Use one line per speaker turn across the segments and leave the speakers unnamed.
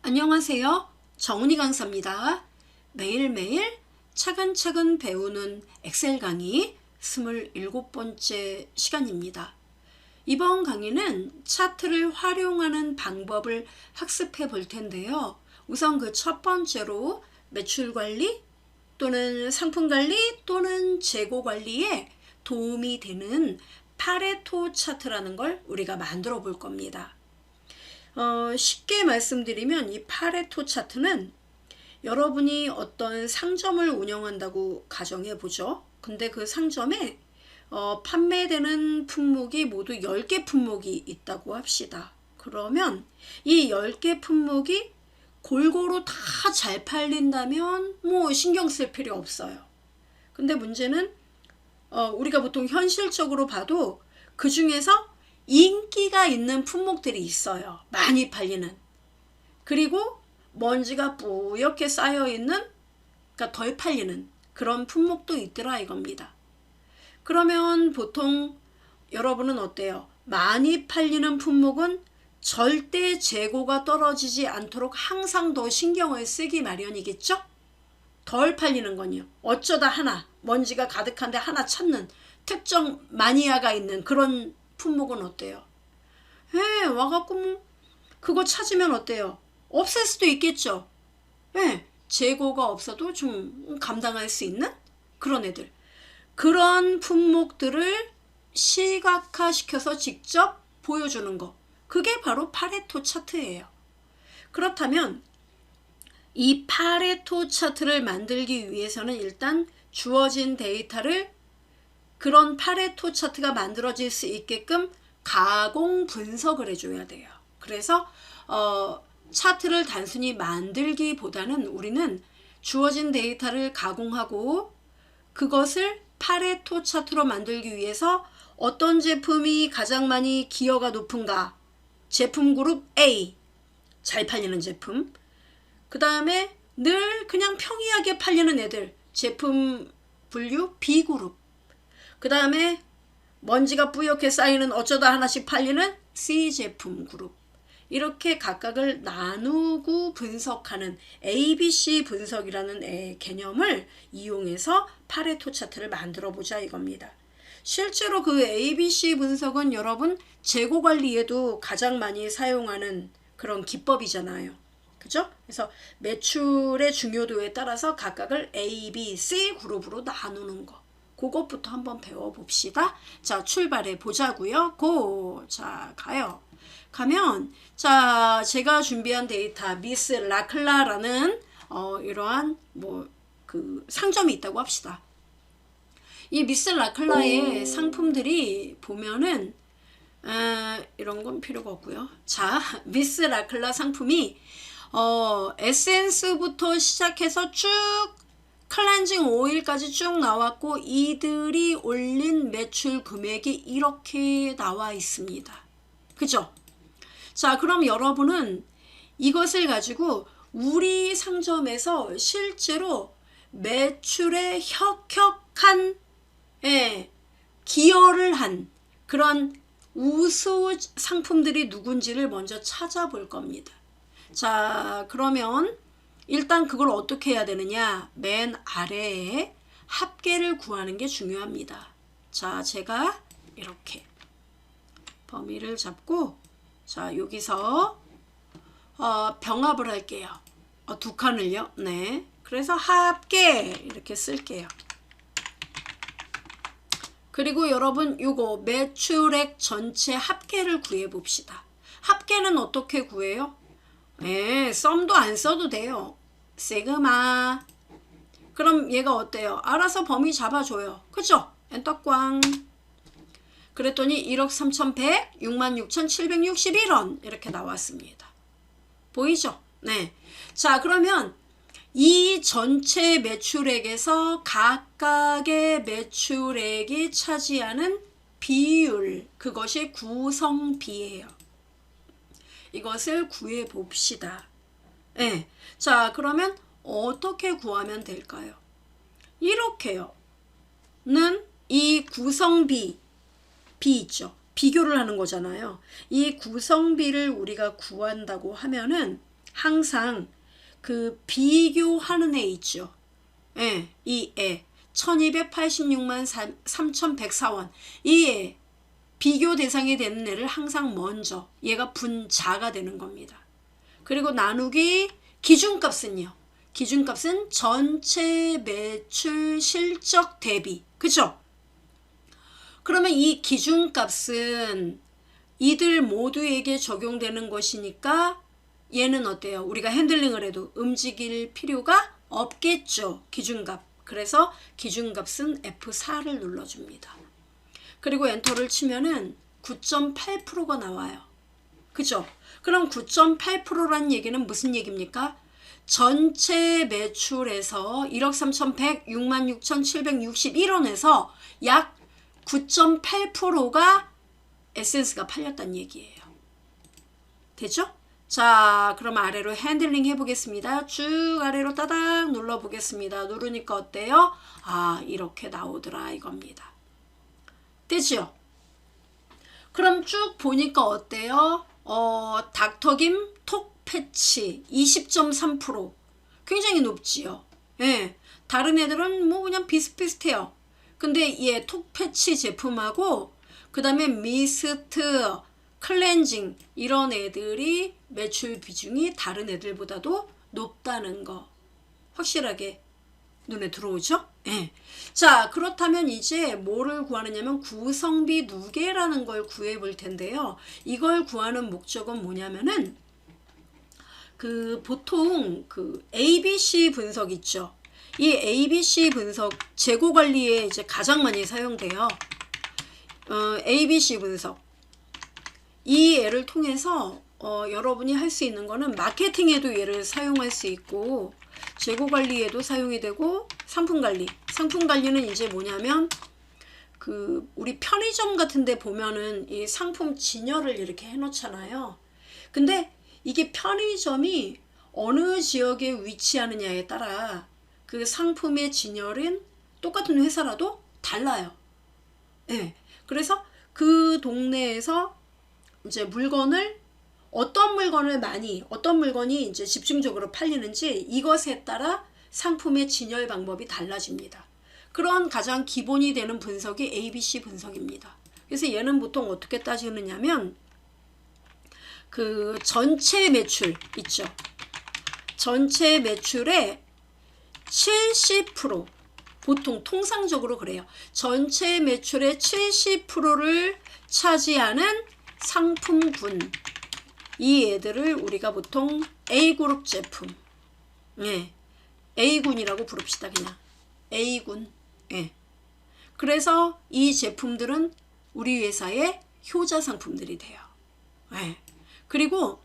안녕하세요. 정은희 강사입니다. 매일매일 차근차근 배우는 엑셀 강의 27번째 시간입니다. 이번 강의는 차트를 활용하는 방법을 학습해 볼 텐데요. 우선 그 첫 번째로 매출 관리 또는 상품 관리 또는 재고 관리에 도움이 되는 파레토 차트라는 걸 우리가 만들어 볼 겁니다. 쉽게 말씀드리면 이 파레토 차트는 여러분이 어떤 상점을 운영한다고 가정해 보죠. 근데 그 상점에 판매되는 품목이 모두 10개 품목이 있다고 합시다. 그러면 이 10개 품목이 골고루 다 잘 팔린다면 뭐 신경 쓸 필요 없어요. 근데 문제는 우리가 보통 현실적으로 봐도 그 중에서 인기가 있는 품목들이 있어요. 많이 팔리는. 그리고 먼지가 뿌옇게 쌓여있는, 그러니까 덜 팔리는 그런 품목도 있더라 이겁니다. 그러면 보통 여러분은 어때요? 많이 팔리는 품목은 절대 재고가 떨어지지 않도록 항상 더 신경을 쓰기 마련이겠죠? 덜 팔리는 건요. 어쩌다 하나, 먼지가 가득한데 하나 찾는 특정 마니아가 있는 그런 품목은 어때요? 와갖고 뭐 그거 찾으면 어때요? 없앨 수도 있겠죠. 재고가 없어도 좀 감당할 수 있는 그런 애들. 그런 품목들을 시각화시켜서 직접 보여주는 거. 그게 바로 파레토 차트예요. 그렇다면 이 파레토 차트를 만들기 위해서는 일단 주어진 데이터를 그런 파레토 차트가 만들어질 수 있게끔 가공 분석을 해줘야 돼요. 그래서 차트를 단순히 만들기보다는 우리는 주어진 데이터를 가공하고 그것을 파레토 차트로 만들기 위해서 어떤 제품이 가장 많이 기여가 높은가? 제품 그룹 A, 잘 팔리는 제품. 그 다음에 늘 그냥 평이하게 팔리는 애들, 제품 분류 B 그룹. 그 다음에 먼지가 뿌옇게 쌓이는 어쩌다 하나씩 팔리는 C 제품 그룹. 이렇게 각각을 나누고 분석하는 ABC 분석이라는 개념을 이용해서 파레토 차트를 만들어 보자 이겁니다. 실제로 그 ABC 분석은 여러분 재고 관리에도 가장 많이 사용하는 그런 기법이잖아요. 그죠? 그래서 매출의 중요도에 따라서 각각을 A, B, C 그룹으로 나누는 거. 그것부터 한번 배워봅시다. 자, 출발해 보자고요. 고! 자, 가요. 가면 자, 제가 준비한 데이터 미스 라클라라는 이러한 그 상점이 있다고 합시다. 이 미스 라클라의 상품들이 보면은 이런 건 필요가 없고요. 자, 미스 라클라 상품이 에센스부터 시작해서 쭉 클렌징 오일까지 쭉 나왔고 이들이 올린 매출 금액이 이렇게 나와 있습니다. 그죠? 자, 그럼 여러분은 이것을 가지고 우리 상점에서 실제로 매출에 혁혁한 기여를 한 그런 우수 상품들이 누군지를 먼저 찾아볼 겁니다. 자, 그러면 일단 그걸 어떻게 해야 되느냐? 맨 아래에 합계를 구하는 게 중요합니다. 자, 제가 이렇게 범위를 잡고 자, 여기서 병합을 할게요. 두 칸을요. 네. 그래서 합계 이렇게 쓸게요. 그리고 여러분 요거 매출액 전체 합계를 구해 봅시다. 합계는 어떻게 구해요? 썸도 안 써도 돼요. 시그마. 그럼 얘가 어때요? 알아서 범위 잡아줘요. 그죠? 엔터 꽝. 그랬더니 1억 3,100, 66,761원 이렇게 나왔습니다. 보이죠? 네. 자, 그러면 이 전체 매출액에서 각각의 매출액이 차지하는 비율, 그것이 구성비예요. 이것을 구해 봅시다. 자, 그러면 어떻게 구하면 될까요? 이렇게요. 는 이 구성비 있죠. 비교를 하는 거잖아요. 이 구성비를 우리가 구한다고 하면은 항상 그 비교하는 애 있죠. 예, 이 애 1286만 3104원 이 애 비교 대상이 되는 애를 항상 먼저 얘가 분자가 되는 겁니다. 그리고 나누기 기준값은요. 기준값은 전체 매출 실적 대비. 그죠? 그러면 이 기준값은 이들 모두에게 적용되는 것이니까 얘는 어때요? 우리가 핸들링을 해도 움직일 필요가 없겠죠. 기준값. 그래서 기준값은 F4를 눌러줍니다. 그리고 엔터를 치면은 9.8%가 나와요. 그죠? 그럼 9.8%라는 얘기는 무슨 얘기입니까? 전체 매출에서 1억 3,100, 66,761원에서 약 9.8%가 에센스가 팔렸다는 얘기예요. 됐죠? 자, 그럼 아래로 핸들링 해보겠습니다. 쭉 아래로 따닥 눌러보겠습니다. 누르니까 어때요? 아, 이렇게 나오더라 이겁니다. 됐죠? 그럼 쭉 보니까 어때요? 닥터김 톡 패치 20.3% 굉장히 높지요. 예, 다른 애들은 뭐 그냥 비슷비슷해요. 근데 얘 톡 패치 제품하고 그 다음에 미스트, 클렌징 이런 애들이 매출 비중이 다른 애들보다도 높다는 거 확실하게 눈에 들어오죠? 예. 자, 그렇다면 이제 뭐를 구하느냐면 구성비 누계라는 걸 구해 볼 텐데요. 이걸 구하는 목적은 뭐냐면은 보통 ABC 분석 있죠. 이 ABC 분석 재고 관리에 이제 가장 많이 사용돼요. ABC 분석. 이 애를 통해서 여러분이 할 수 있는 거는 마케팅에도 얘를 사용할 수 있고 재고 관리에도 사용이 되고 상품 관리는 이제 뭐냐면 우리 편의점 같은 데 보면은 이 상품 진열을 이렇게 해 놓잖아요. 근데 이게 편의점이 어느 지역에 위치하느냐에 따라 그 상품의 진열은 똑같은 회사라도 달라요. 네. 그래서 그 동네에서 이제 어떤 물건이 이제 집중적으로 팔리는지 이것에 따라 상품의 진열 방법이 달라집니다. 그런 가장 기본이 되는 분석이 ABC 분석입니다. 그래서 얘는 보통 어떻게 따지느냐면 전체 매출 있죠. 전체 매출의 70% 보통 통상적으로 그래요. 전체 매출의 70%를 차지하는 상품군 이 애들을 우리가 보통 A그룹 제품 A군이라고 부릅시다. 그냥 A군. 그래서 이 제품들은 우리 회사의 효자 상품들이 돼요. 그리고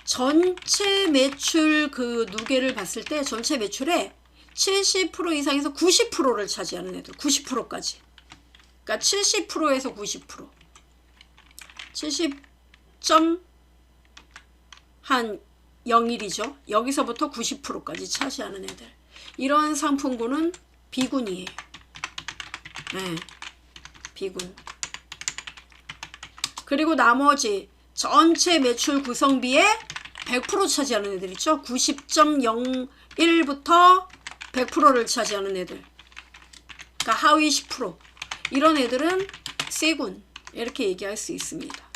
전체 매출 누계를 봤을 때 전체 매출의 70% 이상에서 90%를 차지하는 애들 90%까지 그러니까 70%에서 90% 70.01이죠. 여기서부터 90%까지 차지하는 애들 이런 상품군은 B군이에요. B군. 그리고 나머지 전체 매출 구성비의 100% 차지하는 애들 있죠. 90.01부터 100%를 차지하는 애들 그러니까 하위 10% 이런 애들은 C군 이렇게 얘기할 수 있습니다.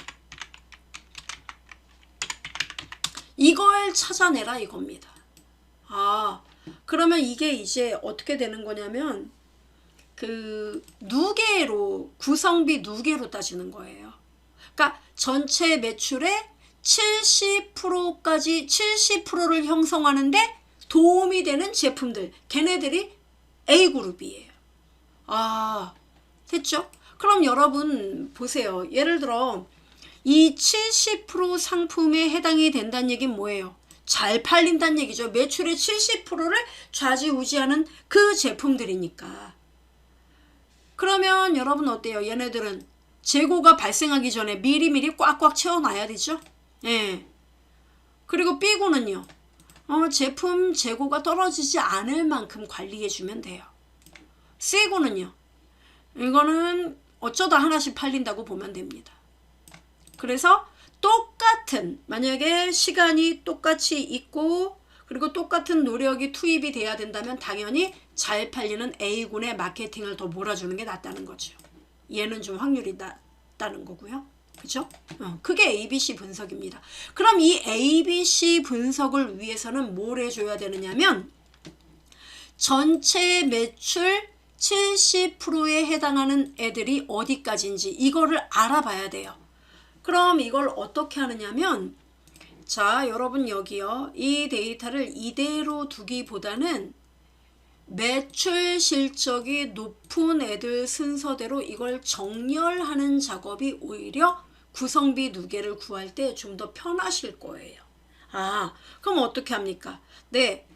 이걸 찾아내라 이겁니다. 그러면 이게 이제 어떻게 되는 거냐면 구성비 누계로 따지는 거예요. 그러니까 전체 매출의 70%까지 70%를 형성하는데 도움이 되는 제품들 걔네들이 A그룹이에요. 됐죠? 그럼 여러분 보세요. 예를 들어 이 70% 상품에 해당이 된다는 얘기는 뭐예요? 잘 팔린다는 얘기죠. 매출의 70%를 좌지우지하는 그 제품들이니까. 그러면 여러분 어때요? 얘네들은 재고가 발생하기 전에 미리미리 꽉꽉 채워놔야 되죠. 그리고 B군은요. 제품 재고가 떨어지지 않을 만큼 관리해주면 돼요. C군은요. 이거는 어쩌다 하나씩 팔린다고 보면 됩니다. 그래서 똑같은, 만약에 시간이 똑같이 있고 그리고 똑같은 노력이 투입이 돼야 된다면 당연히 잘 팔리는 A군의 마케팅을 더 몰아주는 게 낫다는 거죠. 얘는 좀 확률이 낮다는 거고요. 그죠? 그게 ABC 분석입니다. 그럼 이 ABC 분석을 위해서는 뭘 해줘야 되느냐면 전체 매출 70%에 해당하는 애들이 어디까지인지 이거를 알아봐야 돼요. 그럼 이걸 어떻게 하느냐면, 자, 여러분 여기요. 이 데이터를 이대로 두기보다는 매출 실적이 높은 애들 순서대로 이걸 정렬하는 작업이 오히려 구성비 누계를 구할 때 좀 더 편하실 거예요. 그럼 어떻게 합니까? 네,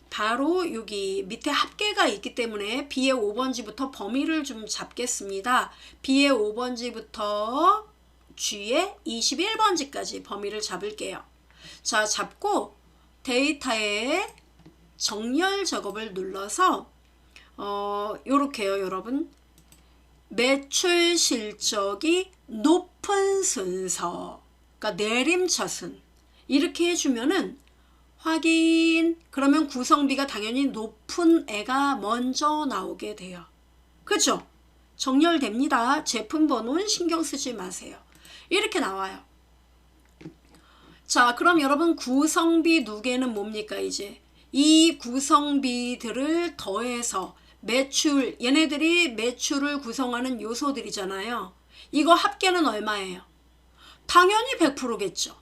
바로 여기 밑에 합계가 있기 때문에 B의 5번지부터 범위를 좀 잡겠습니다. B의 5번지부터 G의 21번지까지 범위를 잡을게요. 자, 잡고 데이터에 정렬 작업을 눌러서 요렇게요, 여러분. 매출 실적이 높은 순서, 그러니까 내림차순 이렇게 해주면은 확인, 그러면 구성비가 당연히 높은 애가 먼저 나오게 돼요. 그죠? 정렬됩니다. 제품 번호는 신경 쓰지 마세요. 이렇게 나와요. 자, 그럼 여러분 구성비 누계는 뭡니까? 이제 이 구성비들을 더해서 매출, 얘네들이 매출을 구성하는 요소들이잖아요. 이거 합계는 얼마예요? 당연히 100%겠죠.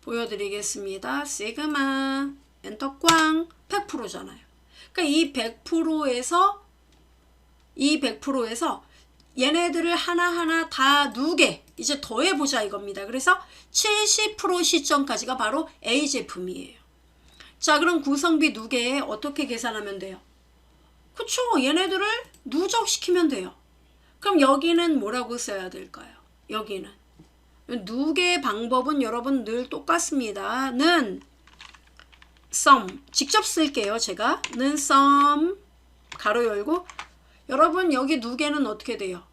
보여드리겠습니다. 시그마 엔터 꽝 100%잖아요. 그러니까 이 100%에서 얘네들을 하나하나 다 누계 이제 더해보자 이겁니다. 그래서 70% 시점까지가 바로 A 제품이에요. 자, 그럼 구성비 누계에 어떻게 계산하면 돼요? 그쵸, 얘네들을 누적시키면 돼요. 그럼 여기는 뭐라고 써야 될까요? 여기는 누계 방법은 여러분 늘 똑같습니다. 는 sum, 직접 쓸게요. 제가 는 sum 가로 열고, 여러분 여기 누계는 어떻게 돼요?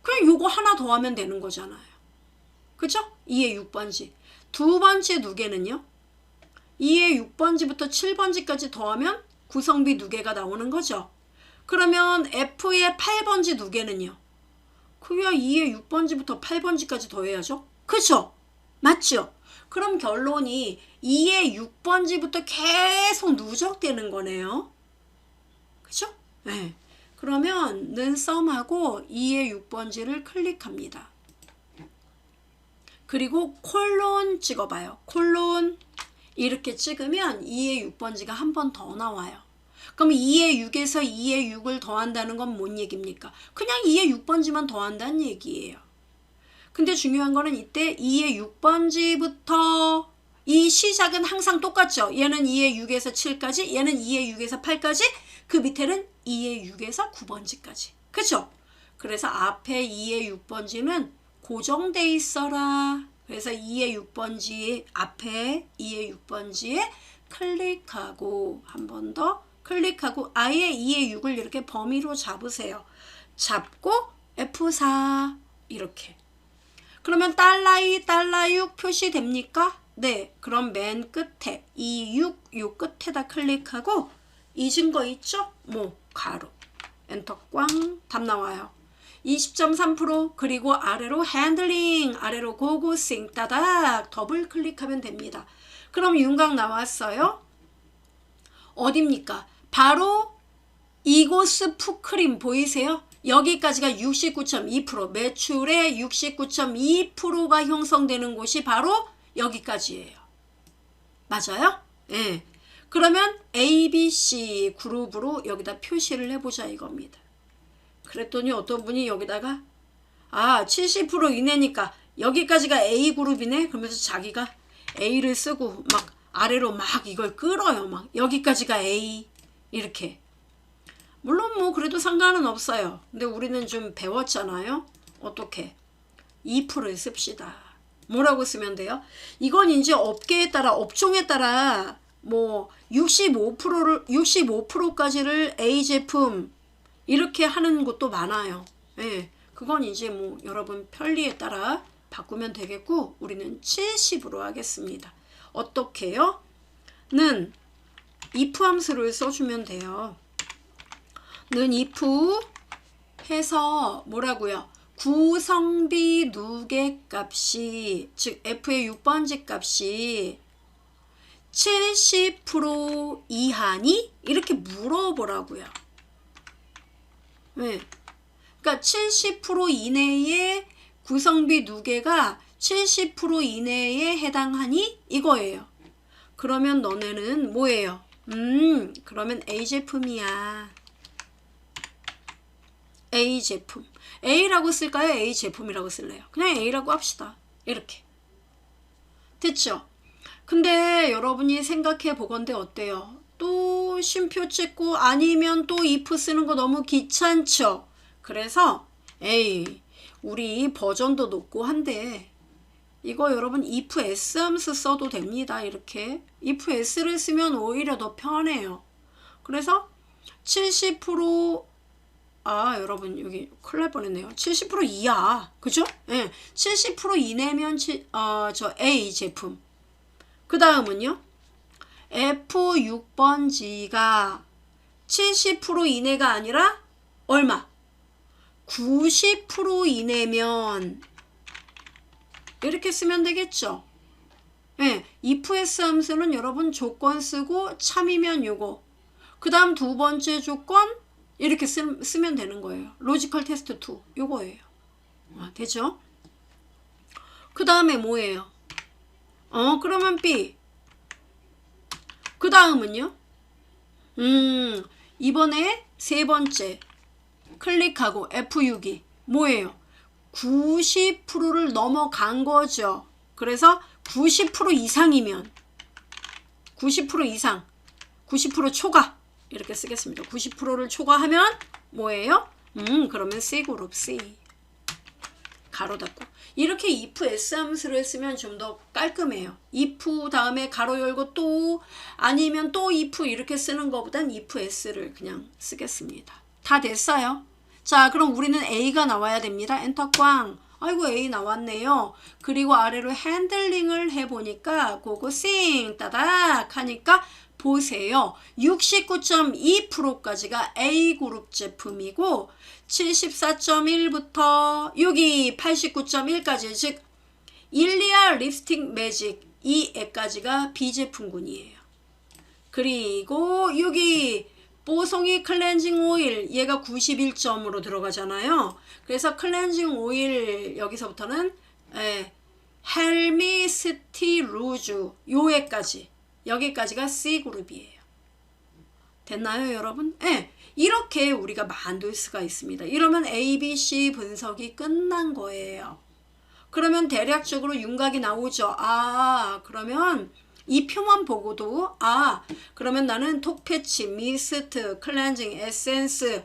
그냥 요거 하나 더하면 되는 거잖아요. 그죠? 2의 6번지. 두 번째 누계는요, 2의 6번지부터 7번지까지 더하면 구성비 누계가 나오는 거죠. 그러면 F의 8번지 누계는요, 그야 2의 6번지부터 8번지까지 더해야죠. 그쵸? 맞죠? 그럼 결론이 2의 6번지부터 계속 누적되는 거네요. 그쵸? 네. 그러면 는 썸하고 2의 6번지를 클릭합니다. 그리고 콜론 찍어봐요. 콜론 이렇게 찍으면 2의 6번지가 한 번 더 나와요. 그럼 2의 6에서 2의 6을 더한다는 건 뭔 얘기입니까? 그냥 2의 6번지만 더한다는 얘기예요. 근데 중요한 거는 이때 2의 6번지부터 이 시작은 항상 똑같죠. 얘는 2의 6에서 7까지, 얘는 2의 6에서 8까지, 그 밑에는 2의 6에서 9번지까지. 그쵸? 그래서 앞에 2의 6번지는 고정돼 있어라. 그래서 2의 6번지 앞에 2의 6번지에 클릭하고 한 번 더 클릭하고 아예 2의 6을 이렇게 범위로 잡으세요. 잡고 F4 이렇게. 그러면 $2, $6 표시됩니까? 네. 그럼 맨 끝에 26 요 끝에다 클릭하고 이 증거 있죠? 뭐 가로 엔터 꽝 답 나와요. 20.3% 그리고 아래로 핸들링 아래로 고고싱 따닥 더블 클릭하면 됩니다. 그럼 윤곽 나왔어요. 어딥니까? 바로 이고스 푸크림 보이세요? 여기까지가 69.2% 매출의 69.2%가 형성되는 곳이 바로 여기까지예요. 맞아요? 네. 그러면 ABC 그룹으로 여기다 표시를 해보자 이겁니다. 그랬더니 어떤 분이 여기다가 70% 이내니까 여기까지가 A그룹이네. 그러면서 자기가 A를 쓰고 막 아래로 막 이걸 끌어요. 막 여기까지가 A 이렇게. 물론 뭐 그래도 상관은 없어요. 근데 우리는 좀 배웠잖아요. 어떻게? 2%를 씁시다. 뭐라고 쓰면 돼요? 이건 이제 업계에 따라 업종에 따라 뭐 65%까지를 A 제품 이렇게 하는 곳도 많아요. 예. 그건 이제 뭐 여러분 편리에 따라 바꾸면 되겠고 우리는 70으로 하겠습니다. 어떻게요? 는 if 함수를 써주면 돼요. 는 if 해서 뭐라고요? 구성비 누계 값이, 즉 f의 6번지 값이 70% 이하니? 이렇게 물어보라고요. 네. 그러니까 70% 이내의 구성비 누계가 70% 이내에 해당하니? 이거예요. 그러면 너네는 뭐예요? 그러면 A 제품이야. A 제품. A라고 쓸까요? A 제품이라고 쓸래요? 그냥 A라고 합시다. 이렇게. 됐죠? 근데 여러분이 생각해 보건대 어때요? 또 쉼표 찍고 아니면 또 if 쓰는 거 너무 귀찮죠? 그래서 에이, 우리 버전도 높고 한데 이거 여러분 if s 함수 써도 됩니다. 이렇게 if s를 쓰면 오히려 더 편해요. 그래서 70% 여러분 여기 큰일 날 뻔했네요. 70% 이하, 그죠? 예, 70% 이내면 저 A 제품. 그 다음은요, F6번지가 70% 이내가 아니라 얼마? 90% 이내면 이렇게 쓰면 되겠죠. 예, if s 함수는 여러분 조건 쓰고 참이면 요거. 그 다음 두 번째 조건 이렇게 쓰면 되는 거예요. 로지컬 테스트 2 요거예요. 되죠? 그 다음에 뭐예요? 그러면 B. 그 다음은요? 이번에 세 번째 클릭하고 F6이 뭐예요? 90%를 넘어간 거죠. 그래서 90% 이상이면 90% 이상, 90% 초과 이렇게 쓰겠습니다. 90%를 초과하면 뭐예요? 그러면 C그룹 C. 가로 닫고. 이렇게 if s 함수를 쓰면 좀 더 깔끔해요. if 다음에 가로 열고 또 아니면 또 if 이렇게 쓰는 것보단 if s를 그냥 쓰겠습니다. 다 됐어요. 자, 그럼 우리는 A가 나와야 됩니다. 엔터 꽝. 아이고 A 나왔네요. 그리고 아래로 핸들링을 해보니까 고고싱 따닥 하니까 보세요. 69.2%까지가 A그룹 제품이고 74.1부터 여기 89.1까지 즉 일리아 립스틱 매직 이 애까지가 B제품군이에요. 그리고 여기 뽀송이 클렌징 오일 얘가 91점으로 들어가잖아요. 그래서 클렌징 오일 여기서부터는 헬미스티 루즈 요 애까지 여기까지가 C그룹이에요. 됐나요 여러분? 이렇게 우리가 만들 수가 있습니다. 이러면 A, B, C 분석이 끝난 거예요. 그러면 대략적으로 윤곽이 나오죠. 그러면 이 표만 보고도 그러면 나는 톡패치, 미스트, 클렌징, 에센스,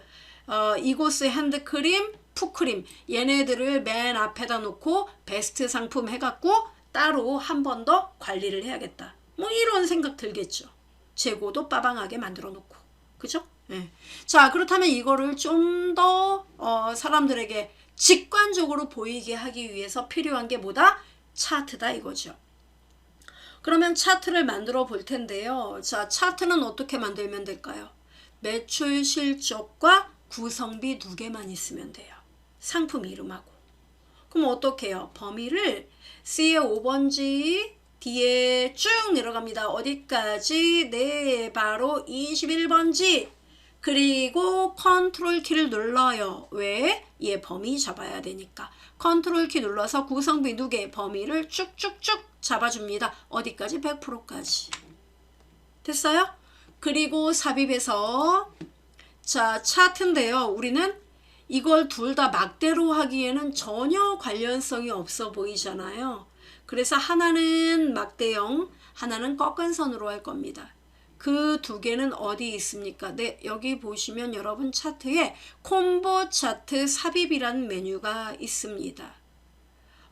이고스 핸드크림, 푸크림 얘네들을 맨 앞에다 놓고 베스트 상품 해갖고 따로 한 번 더 관리를 해야겠다. 뭐 이런 생각 들겠죠. 재고도 빠방하게 만들어 놓고. 그죠? 자, 그렇다면 이거를 좀 더 사람들에게 직관적으로 보이게 하기 위해서 필요한 게 뭐다? 차트다 이거죠. 그러면 차트를 만들어 볼 텐데요. 자, 차트는 어떻게 만들면 될까요? 매출 실적과 구성비 두 개만 있으면 돼요. 상품 이름하고. 그럼 어떻게 해요? 범위를 C의 5번지 뒤에 쭉 내려갑니다. 어디까지? 네, 바로 21번지. 그리고 컨트롤 키를 눌러요. 왜? 얘 범위 잡아야 되니까. 컨트롤 키 눌러서 구성비 두 개 범위를 쭉쭉쭉 잡아줍니다. 어디까지? 100%까지. 됐어요? 그리고 삽입해서 자, 차트인데요. 우리는 이걸 둘 다 막대로 하기에는 전혀 관련성이 없어 보이잖아요. 그래서 하나는 막대형, 하나는 꺾은 선으로 할 겁니다. 그 두 개는 어디 있습니까? 네, 여기 보시면 여러분 차트에 콤보 차트 삽입이라는 메뉴가 있습니다.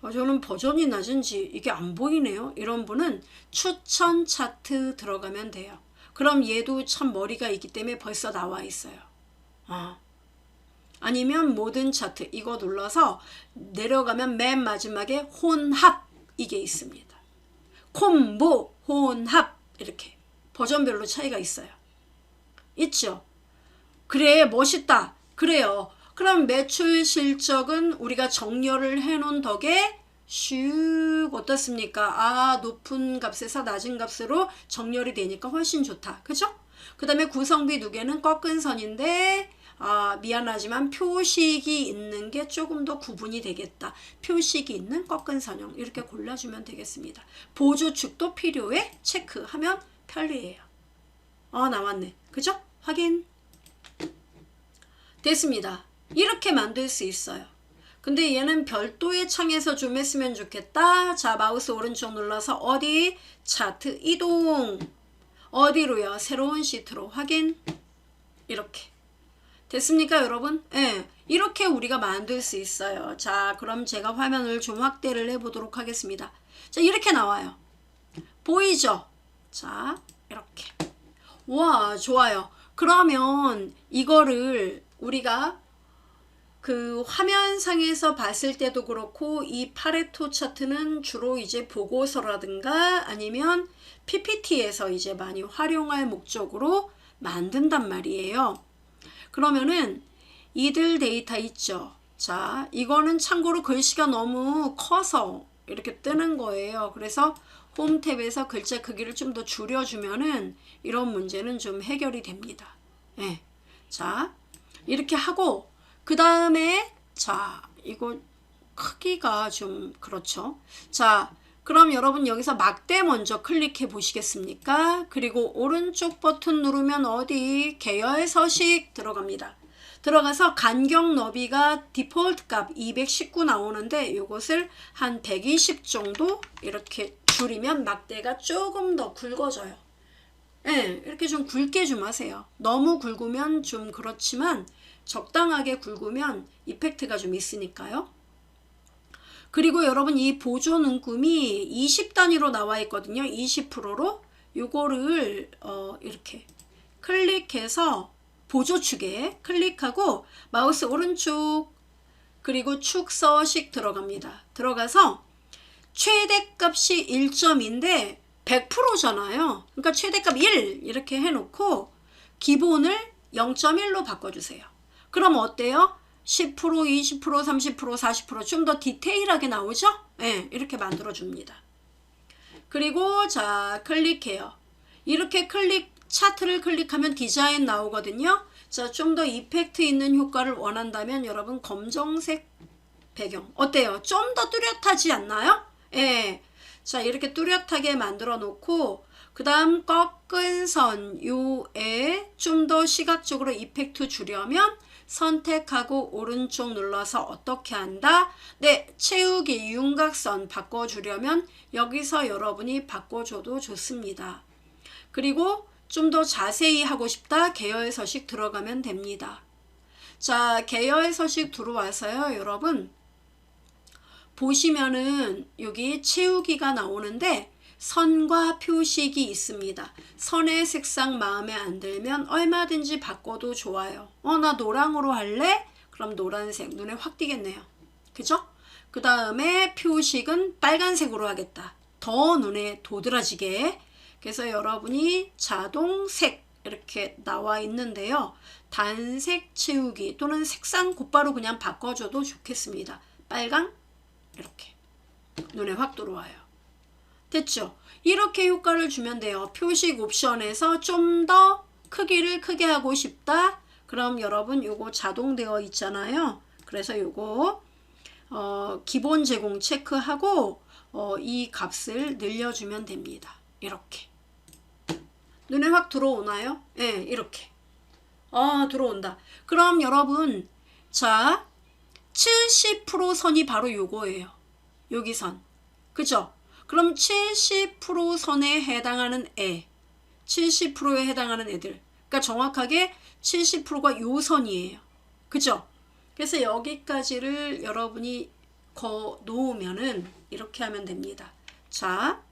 저는 버전이 낮은지 이게 안 보이네요. 이런 분은 추천 차트 들어가면 돼요. 그럼 얘도 참 머리가 있기 때문에 벌써 나와 있어요. 아니면 모든 차트 이거 눌러서 내려가면 맨 마지막에 혼합 이게 있습니다. 콤보, 혼합 이렇게 버전별로 차이가 있어요. 있죠? 그래 멋있다. 그래요. 그럼 매출 실적은 우리가 정렬을 해놓은 덕에 슉 어떻습니까? 아 높은 값에서 낮은 값으로 정렬이 되니까 훨씬 좋다. 그죠? 그 다음에 구성비 두 개는 꺾은 선인데 아 미안하지만 표식이 있는 게 조금 더 구분이 되겠다. 표식이 있는 꺾은 선형 이렇게 골라주면 되겠습니다. 보조축도 필요해? 체크하면 편리해요. 나왔네. 그죠? 확인. 됐습니다. 이렇게 만들 수 있어요. 근데 얘는 별도의 창에서 좀 했으면 좋겠다. 자 마우스 오른쪽 눌러서 어디? 차트 이동. 어디로요? 새로운 시트로 확인. 이렇게 됐습니까 여러분? 예, 이렇게 우리가 만들 수 있어요. 자 그럼 제가 화면을 좀 확대를 해 보도록 하겠습니다. 자 이렇게 나와요. 보이죠? 자 이렇게 와 좋아요. 그러면 이거를 우리가 그 화면상에서 봤을 때도 그렇고 이 파레토 차트는 주로 이제 보고서라든가 아니면 PPT에서 이제 많이 활용할 목적으로 만든단 말이에요. 그러면은 이들 데이터 있죠. 자 이거는 참고로 글씨가 너무 커서 이렇게 뜨는 거예요. 그래서 홈 탭에서 글자 크기를 좀 더 줄여주면은 이런 문제는 좀 해결이 됩니다. 네. 자 이렇게 하고 그 다음에 자 이거 크기가 좀 그렇죠. 자 그럼 여러분 여기서 막대 먼저 클릭해 보시겠습니까? 그리고 오른쪽 버튼 누르면 어디? 계열 서식 들어갑니다. 들어가서 간격 너비가 디폴트 값 219 나오는데 이것을 한 120 정도 이렇게 줄이면 막대가 조금 더 굵어져요. 네, 이렇게 좀 굵게 좀 하세요. 너무 굵으면 좀 그렇지만 적당하게 굵으면 이펙트가 좀 있으니까요. 그리고 여러분 이 보조 눈금이 20 단위로 나와 있거든요. 20%로 요거를 이렇게 클릭해서 보조축에 클릭하고 마우스 오른쪽 그리고 축 서식 들어갑니다. 들어가서 최대값이 1점인데 100%잖아요. 그러니까 최대값 1 이렇게 해놓고 기본을 0.1로 바꿔주세요. 그럼 어때요? 10%, 20%, 30%, 40% 좀 더 디테일하게 나오죠? 네, 이렇게 만들어줍니다. 그리고 자 클릭해요. 이렇게 차트를 클릭하면 디자인 나오거든요. 자, 좀 더 이펙트 있는 효과를 원한다면 여러분 검정색 배경 어때요? 좀 더 뚜렷하지 않나요? 예. 자 이렇게 뚜렷하게 만들어 놓고 그 다음 꺾은 선 요에 좀 더 시각적으로 이펙트 주려면 선택하고 오른쪽 눌러서 어떻게 한다? 네, 채우기 윤곽선 바꿔주려면 여기서 여러분이 바꿔줘도 좋습니다. 그리고 좀 더 자세히 하고 싶다? 계열 서식 들어가면 됩니다. 자, 계열 서식 들어와서요, 여러분. 보시면은 여기 채우기가 나오는데 선과 표식이 있습니다. 선의 색상 마음에 안 들면 얼마든지 바꿔도 좋아요. 나 노랑으로 할래? 그럼 노란색 눈에 확 띄겠네요. 그죠? 그 다음에 표식은 빨간색으로 하겠다. 더 눈에 도드라지게. 그래서 여러분이 자동색 이렇게 나와 있는데요. 단색 채우기 또는 색상 곧바로 그냥 바꿔줘도 좋겠습니다. 빨강 이렇게 눈에 확 들어와요. 됐죠? 이렇게 효과를 주면 돼요. 표식 옵션에서 좀 더 크기를 크게 하고 싶다. 그럼 여러분 요거 자동되어 있잖아요. 그래서 요거 기본 제공 체크하고 이 값을 늘려주면 됩니다. 이렇게 눈에 확 들어오나요? 네, 이렇게 들어온다. 그럼 여러분 자 70% 선이 바로 요거예요. 여기 선 그죠? 그럼 70% 선에 해당하는 70%에 해당하는 애들. 그러니까 정확하게 70%가 요 선이에요. 그죠? 그래서 여기까지를 여러분이 놓으면은 이렇게 하면 됩니다. 자,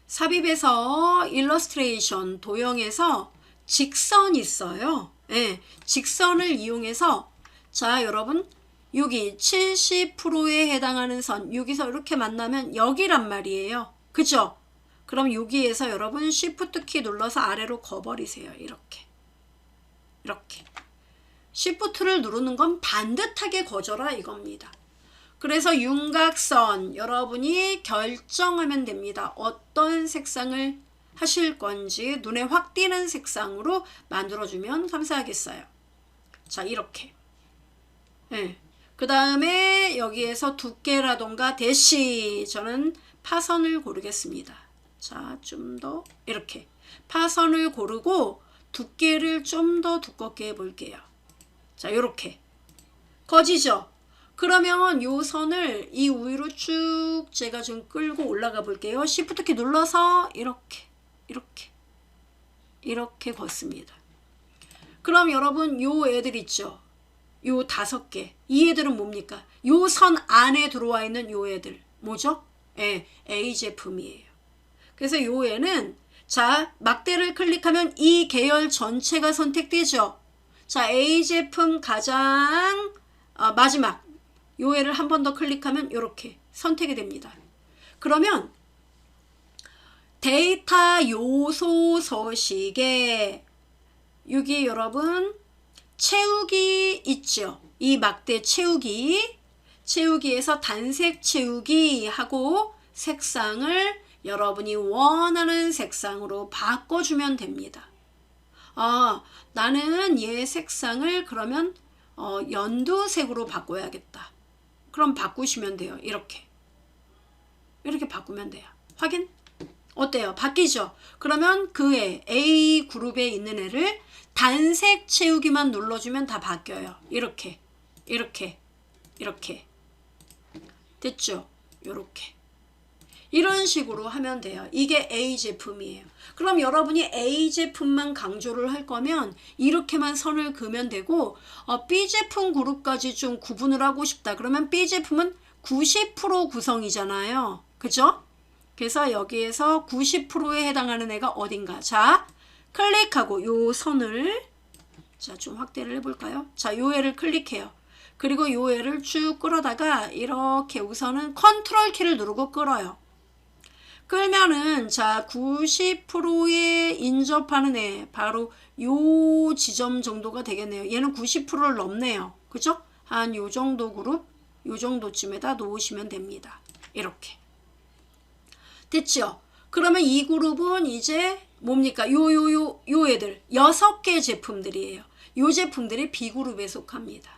삽입에서 일러스트레이션 도형에서 직선 있어요. 예, 직선을 이용해서 자 여러분 여기 70%에 해당하는 선 여기서 이렇게 만나면 여기란 말이에요. 그죠? 그럼 여기에서 여러분 Shift 키 눌러서 아래로 거버리세요. 이렇게 Shift를 누르는 건 반듯하게 거져라 이겁니다. 그래서 윤곽선 여러분이 결정하면 됩니다. 어떤 색상을 하실 건지 눈에 확 띄는 색상으로 만들어주면 감사하겠어요. 자 이렇게 네. 그 다음에 여기에서 두께라던가 대시 저는 파선을 고르겠습니다. 자 좀 더 이렇게 파선을 고르고 두께를 좀 더 두껍게 해볼게요. 자 요렇게 거지죠? 그러면 요 선을 이 위로 쭉 제가 좀 끌고 올라가 볼게요. Shift 키 눌러서 이렇게 걷습니다. 그럼 여러분 요 애들 있죠? 요 5개. 이 애들은 뭡니까? 요 선 안에 들어와 있는 요 애들. 뭐죠? 예, A 제품이에요. 그래서 요 애는 자 막대를 클릭하면 이 계열 전체가 선택되죠. 자 A 제품 가장 마지막 요 애를 한 번 더 클릭하면 이렇게 선택이 됩니다. 그러면 데이터 요소 서식에 여기 여러분 채우기 있죠. 이 막대 채우기에서 단색 채우기 하고 색상을 여러분이 원하는 색상으로 바꿔주면 됩니다. 나는 얘 색상을 그러면 연두색으로 바꿔야겠다. 그럼 바꾸시면 돼요. 이렇게 바꾸면 돼요. 확인? 어때요? 바뀌죠? 그러면 그 애 A 그룹에 있는 애를 단색 채우기만 눌러주면 다 바뀌어요. 이렇게 됐죠? 요렇게 이런 식으로 하면 돼요. 이게 A 제품이에요. 그럼 여러분이 A 제품만 강조를 할 거면 이렇게만 선을 그으면 되고 B 제품 그룹까지 좀 구분을 하고 싶다. 그러면 B 제품은 90% 구성이잖아요. 그죠? 그래서 여기에서 90%에 해당하는 애가 어딘가. 자, 클릭하고 요 선을 자, 좀 확대를 해볼까요? 자, 요 애를 클릭해요. 그리고 요 애를 쭉 끌어다가 이렇게 우선은 컨트롤 키를 누르고 끌어요. 끌면은 자 90%에 인접하는 애 바로 요 지점 정도가 되겠네요. 얘는 90%를 넘네요. 그죠? 한 요 정도 그룹 요 정도쯤에다 놓으시면 됩니다. 이렇게 됐죠? 그러면 이 그룹은 이제 뭡니까? 요 애들 6개 제품들이에요. 요 제품들이 B그룹에 속합니다.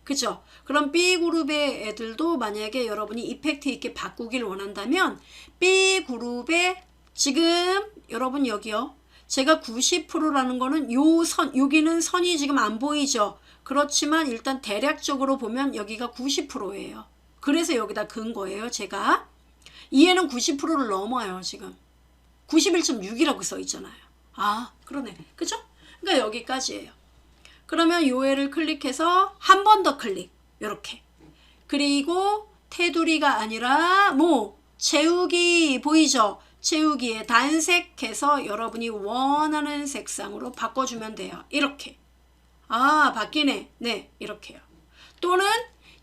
그죠? 그럼 B그룹의 애들도 만약에 여러분이 이펙트 있게 바꾸길 원한다면 B그룹에 지금 여러분 여기요. 제가 90%라는 거는 요 선, 여기는 선이 지금 안 보이죠? 그렇지만 일단 대략적으로 보면 여기가 90%예요. 그래서 여기다 그은 거예요, 제가. 이 애는 90%를 넘어요, 지금. 91.6이라고 써 있잖아요. 그러네. 그죠? 그러니까 여기까지예요. 그러면 요 애를 클릭해서 한 번 더 클릭. 요렇게. 그리고 테두리가 아니라 채우기 보이죠? 채우기에 단색해서 여러분이 원하는 색상으로 바꿔주면 돼요. 이렇게. 바뀌네. 네, 이렇게요. 또는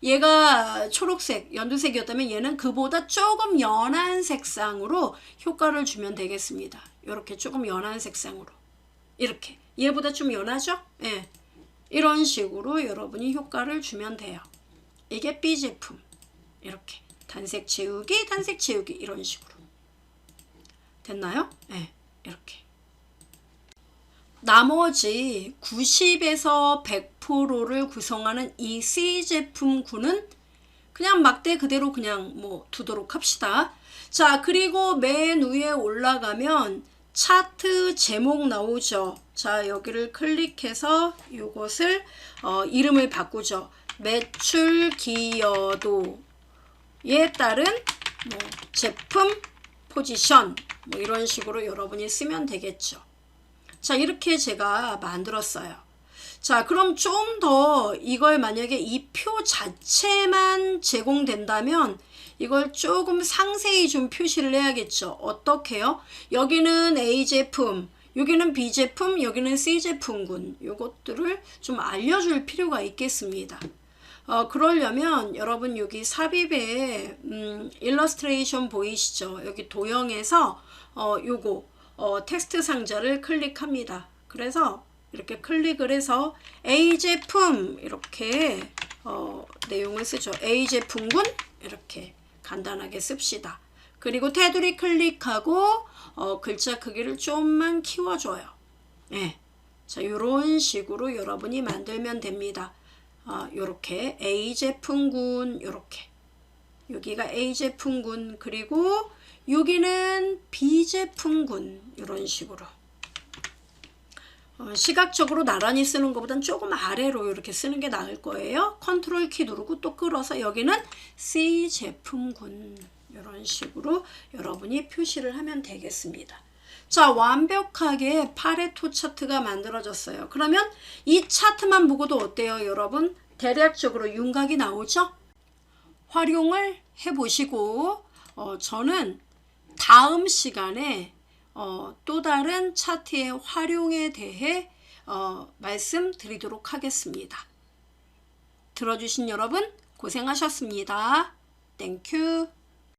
얘가 초록색, 연두색이었다면 얘는 그보다 조금 연한 색상으로 효과를 주면 되겠습니다. 이렇게 조금 연한 색상으로. 이렇게. 얘보다 좀 연하죠? 네. 이런 식으로 여러분이 효과를 주면 돼요. 이게 B 제품. 이렇게. 단색 채우기 이런 식으로. 됐나요? 네. 이렇게. 나머지 90에서 100%를 구성하는 이 C 제품군은 그냥 막대 그대로 그냥 두도록 합시다. 자, 그리고 맨 위에 올라가면 차트 제목 나오죠. 자, 여기를 클릭해서 이것을 이름을 바꾸죠. 매출 기여도에 따른 제품 포지션 이런 식으로 여러분이 쓰면 되겠죠. 자, 이렇게 제가 만들었어요. 자, 그럼 좀 더 이걸 만약에 이 표 자체만 제공된다면 이걸 조금 상세히 좀 표시를 해야겠죠. 어떻게요? 여기는 A 제품, 여기는 B 제품, 여기는 C 제품군. 요것들을 좀 알려줄 필요가 있겠습니다. 그러려면 여러분 여기 삽입에 일러스트레이션 보이시죠? 여기 도형에서 요거 텍스트 상자를 클릭합니다. 그래서 이렇게 클릭을 해서 A 제품 이렇게 내용을 쓰죠. A 제품군 이렇게 간단하게 씁시다. 그리고 테두리 클릭하고 글자 크기를 좀만 키워줘요. 예. 자, 요런 식으로 여러분이 만들면 됩니다. 요렇게 A 제품군 요렇게 여기가 A 제품군 그리고 여기는 B 제품군 이런 식으로 시각적으로 나란히 쓰는 것보단 조금 아래로 이렇게 쓰는 게 나을 거예요. 컨트롤 키 누르고 또 끌어서 여기는 C 제품군 이런 식으로 여러분이 표시를 하면 되겠습니다. 자, 완벽하게 파레토 차트가 만들어졌어요. 그러면 이 차트만 보고도 어때요, 여러분? 대략적으로 윤곽이 나오죠? 활용을 해보시고 저는 다음 시간에 또 다른 차트의 활용에 대해 말씀드리도록 하겠습니다. 들어주신 여러분 고생하셨습니다. 땡큐.